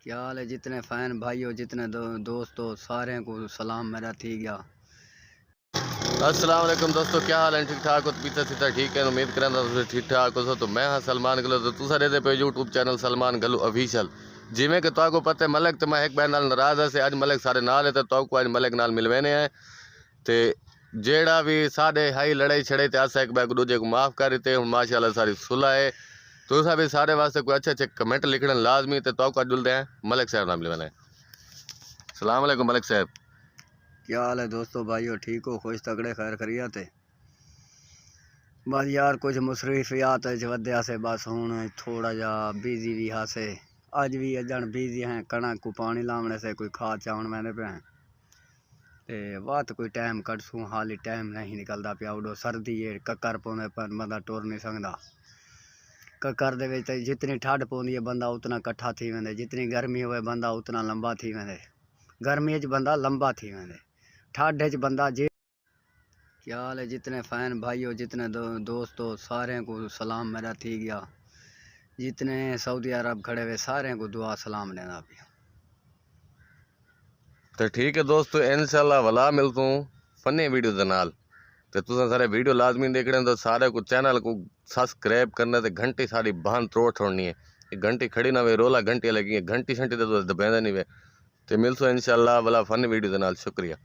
क्या हाल है जितने फैन भाइयों जितने दोस्तों सारे को सलाम मेरा थी गया। अस्सलाम वालेकुम दोस्तों, क्या हाल है? ठीक ठाक हो? पीछे सीधा ठीक है, उम्मीद करें तुम ठीक ठाक हो। तो मैं हाँ सलमान गलो, तो तुसा दे पे यूट्यूब चैनल सलमान गलो ऑफिशियल। जिमें कि तो पता है मलक तो मैं एक बैन नाल नाराज है से अज मलक सारे नाल है तो अज मलक नाल मिलवेने हैं ते जेड़ा भी साडे हाई लड़ाई छड़े ते अस एक बैग दूजे को माफ़ कर देते हूँ। माशाल्लाह सारी सुलह है। तुसा भी सारे वास्ते कोई अच्छे अच्छे कमेंट लिखना लाजमी ते तो जुलते हैं मलक साहब नाल मिलवेने। सलाम वालेकुम मलक साहब। क्या हाल है दोस्तों भाइयों, ठीक हो? खुश तगड़े खैर खरियत है। बस यार कुछ मुसरफियात वध्या से बस हूँ थोड़ा जा बिजी भी हा से अज भी अजन बिजी हैं। कणक को पानी लावने से कोई खाद चावन मैंने पे हैं ते बात कोई टाइम कटसूँ हाली टाइम नहीं निकलता पिया। उडो सर्दी है कक्कर पौने पर बंदा टुर नहीं सकता। कक्कर दे विच जितनी ठंड पौंदी है बंदा उतना कट्ठा थी वेंदे, जितनी गर्मी होवे बंदा उतना लंबा थी वेंदे। गर्मी च बंदा लंबा थी वेंदे, ठंड च बंदा जे। क्या हाल है जितने फैन भाइयों जितने दोस्तों सारे को सलाम मेरा थी गया। जितने सऊदी अरब खड़े हुए सारे को दुआ सलाम लेना पिया। तो ठीक है दोस्तों, इंशाल्लाह वला मिलता हूँ फनी वीडियो के नाल। तो तुम सारे वीडियो लाजमी देखने तो सारे को चैनल को सब्सक्राइब करना तो घंटी सारी बहान त्रोड़ छोड़नी है। घंटी खड़ी ना वे रोला घंटी लगी है, घंटी शंटी तो दबेंदा नहीं वे। तो मिलसो इंशाल्लाह वला फनी वीडियो के नाल। शुक्रिया।